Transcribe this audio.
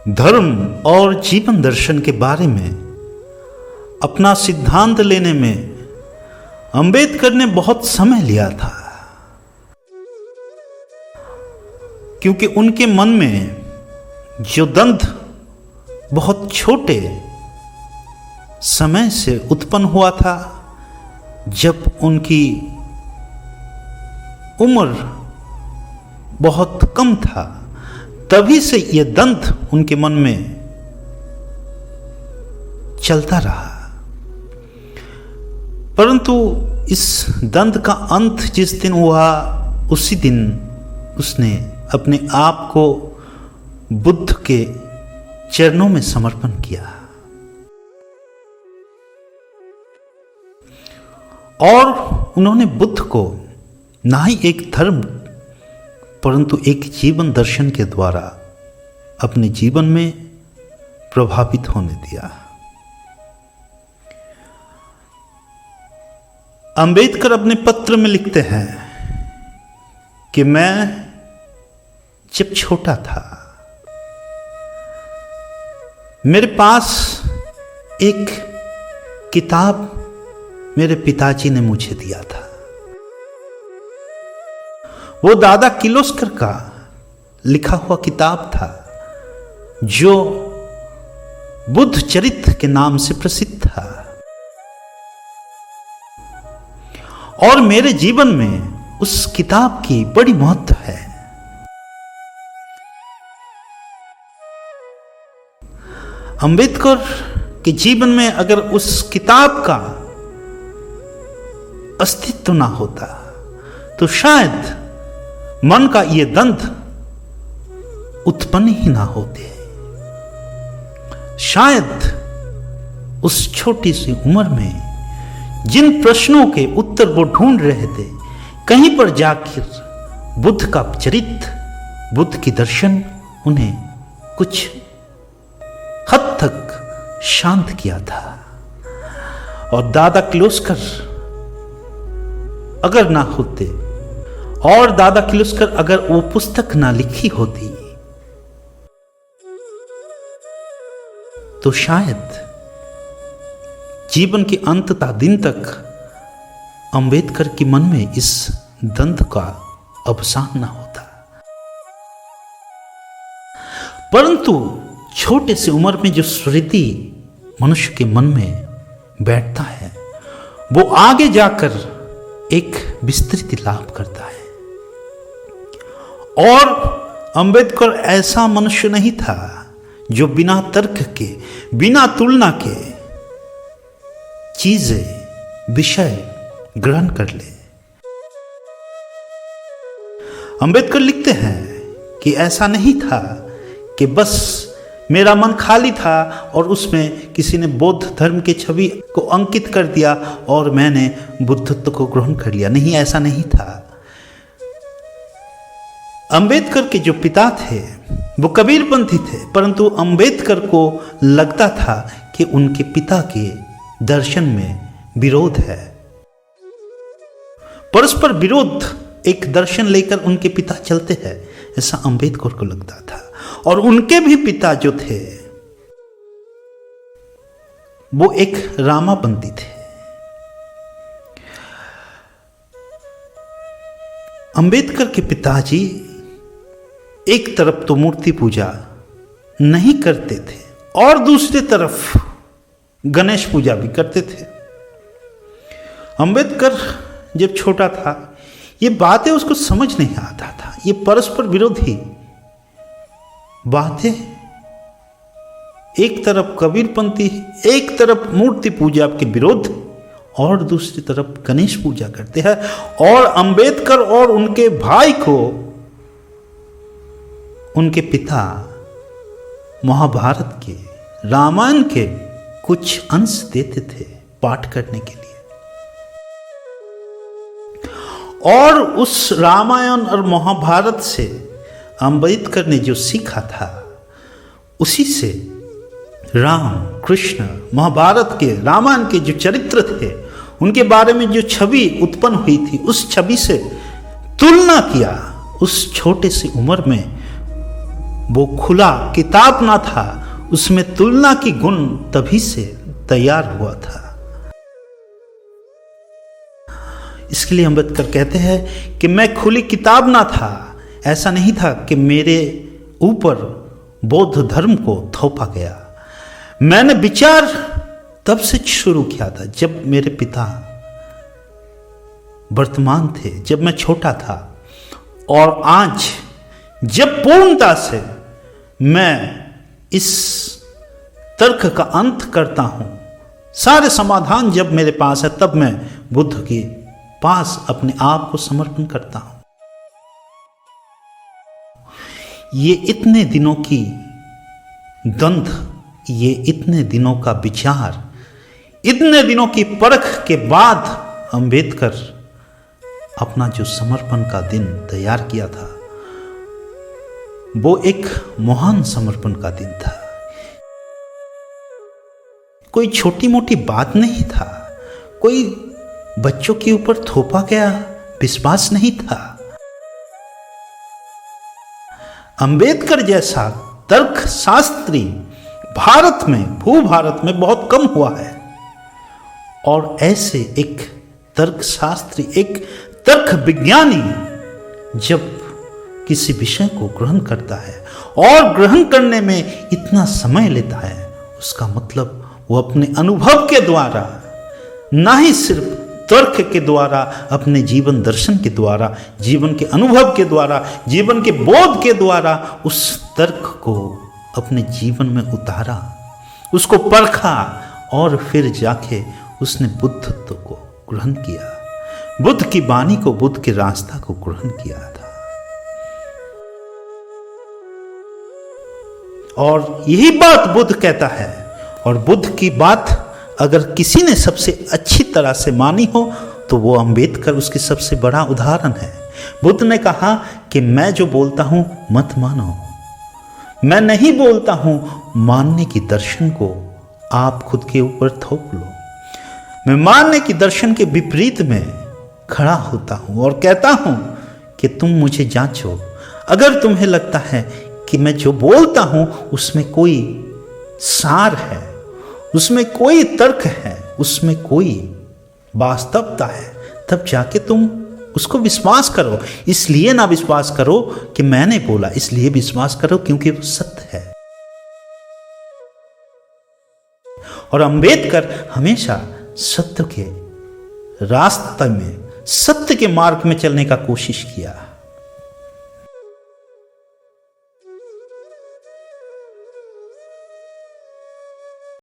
धर्म और जीवन दर्शन के बारे में अपना सिद्धांत लेने में अंबेडकर ने बहुत समय लिया था, क्योंकि उनके मन में जो द्वंद्व बहुत छोटे समय से उत्पन्न हुआ था, जब उनकी उम्र बहुत कम था, तभी से यह द्वंद्व उनके मन में चलता रहा। परंतु इस द्वंद्व का अंत जिस दिन हुआ, उसी दिन उसने अपने आप को बुद्ध के चरणों में समर्पण किया और उन्होंने बुद्ध को ना ही एक धर्म परंतु एक जीवन दर्शन के द्वारा अपने जीवन में प्रभावित होने दिया। अंबेडकर अपने पत्र में लिखते हैं कि मैं जब छोटा था, मेरे पास एक किताब मेरे पिताजी ने मुझे दिया था। वो दादा किर्लोस्कर का लिखा हुआ किताब था, जो बुद्ध चरित्र के नाम से प्रसिद्ध था। और मेरे जीवन में उस किताब की बड़ी महत्व है। अंबेडकर के जीवन में अगर उस किताब का अस्तित्व ना होता, तो शायद मन का ये द्वंद्व उत्पन्न ही ना होते। शायद उस छोटी सी उम्र में जिन प्रश्नों के उत्तर वो ढूंढ रहे थे, कहीं पर जाकर बुद्ध का चरित्र, बुद्ध की दर्शन उन्हें कुछ हद तक शांत किया था। और दादा किर्लोस्कर अगर ना होते, और दादा किर्लोस्कर अगर वो पुस्तक ना लिखी होती, तो शायद जीवन के अंततः दिन तक अंबेडकर के मन में इस द्वंद्व का अवसान ना होता। परंतु छोटे से उम्र में जो स्मृति मनुष्य के मन में बैठता है, वो आगे जाकर एक विस्तृति लाभ करता है। और अंबेडकर ऐसा मनुष्य नहीं था जो बिना तर्क के, बिना तुलना के चीजें, विषय ग्रहण कर ले। अंबेडकर लिखते हैं कि ऐसा नहीं था कि बस मेरा मन खाली था और उसमें किसी ने बौद्ध धर्म के छवि को अंकित कर दिया और मैंने बुद्धत्व को ग्रहण कर लिया। नहीं, ऐसा नहीं था। अंबेडकर के जो पिता थे वो कबीरपंथी थे, परंतु अंबेडकर को लगता था कि उनके पिता के दर्शन में विरोध है। परस्पर विरोध एक दर्शन लेकर उनके पिता चलते हैं, ऐसा अंबेडकर को लगता था। और उनके भी पिता जो थे वो एक रामापंथी थे। अंबेडकर के पिताजी एक तरफ तो मूर्ति पूजा नहीं करते थे और दूसरी तरफ गणेश पूजा भी करते थे। अंबेडकर जब छोटा था, ये बातें उसको समझ नहीं आता था। ये परस्पर विरोधी बातें, एक तरफ कबीरपंथी, एक तरफ मूर्ति पूजा के विरोध और दूसरी तरफ गणेश पूजा करते हैं। और अंबेडकर और उनके भाई को उनके पिता महाभारत के, रामायण के कुछ अंश देते थे पाठ करने के लिए। और उस रामायण और महाभारत से अंबेडकर ने जो सीखा था, उसी से राम, कृष्ण, महाभारत के, रामायण के जो चरित्र थे, उनके बारे में जो छवि उत्पन्न हुई थी, उस छवि से तुलना किया। उस छोटे सी उम्र में वो खुला किताब ना था, उसमें तुलना की गुण तभी से तैयार हुआ था। इसके लिए अम्बेडकर कहते हैं कि मैं खुली किताब ना था। ऐसा नहीं था कि मेरे ऊपर बौद्ध धर्म को थोपा गया। मैंने विचार तब से शुरू किया था जब मेरे पिता वर्तमान थे, जब मैं छोटा था, और आज जब पूर्णता से मैं इस तर्क का अंत करता हूं, सारे समाधान जब मेरे पास है, तब मैं बुद्ध के पास अपने आप को समर्पण करता हूं। ये इतने दिनों की द्वंद्व, ये इतने दिनों का विचार, इतने दिनों की परख के बाद अंबेडकर अपना जो समर्पण का दिन तैयार किया था, वो एक महान समर्पण का दिन था। कोई छोटी मोटी बात नहीं था, कोई बच्चों के ऊपर थोपा गया विश्वास नहीं था। अंबेडकर जैसा तर्क शास्त्री भारत में, भूभारत में बहुत कम हुआ है। और ऐसे एक तर्क शास्त्री, एक तर्क विज्ञानी जब किसी विषय को ग्रहण करता है और ग्रहण करने में इतना समय लेता है, उसका मतलब वो अपने अनुभव के द्वारा, ना ही सिर्फ तर्क के द्वारा, अपने जीवन दर्शन के द्वारा, जीवन के अनुभव के द्वारा, जीवन के बोध के द्वारा उस तर्क को अपने जीवन में उतारा, उसको परखा, और फिर जाके उसने बुद्धत्व को ग्रहण किया, बुद्ध की वाणी को, बुद्ध के रास्ता को ग्रहण किया था। और यही बात बुद्ध कहता है। और बुद्ध की बात अगर किसी ने सबसे अच्छी तरह से मानी हो तो वो अंबेडकर उसकी सबसे बड़ा उदाहरण है। बुद्ध ने कहा कि मैं जो बोलता हूं मत मानो, मैं नहीं बोलता हूं मानने की दर्शन को आप खुद के ऊपर थोप लो। मैं मानने की दर्शन के विपरीत में खड़ा होता हूं और कहता हूं कि तुम मुझे जांचो। अगर तुम्हें लगता है कि मैं जो बोलता हूं उसमें कोई सार है, उसमें कोई तर्क है, उसमें कोई वास्तवता है, तब जाके तुम उसको विश्वास करो। इसलिए ना विश्वास करो कि मैंने बोला, इसलिए विश्वास करो क्योंकि वो सत्य है। और अंबेडकर हमेशा सत्य के रास्ते में, सत्य के मार्ग में चलने का कोशिश किया।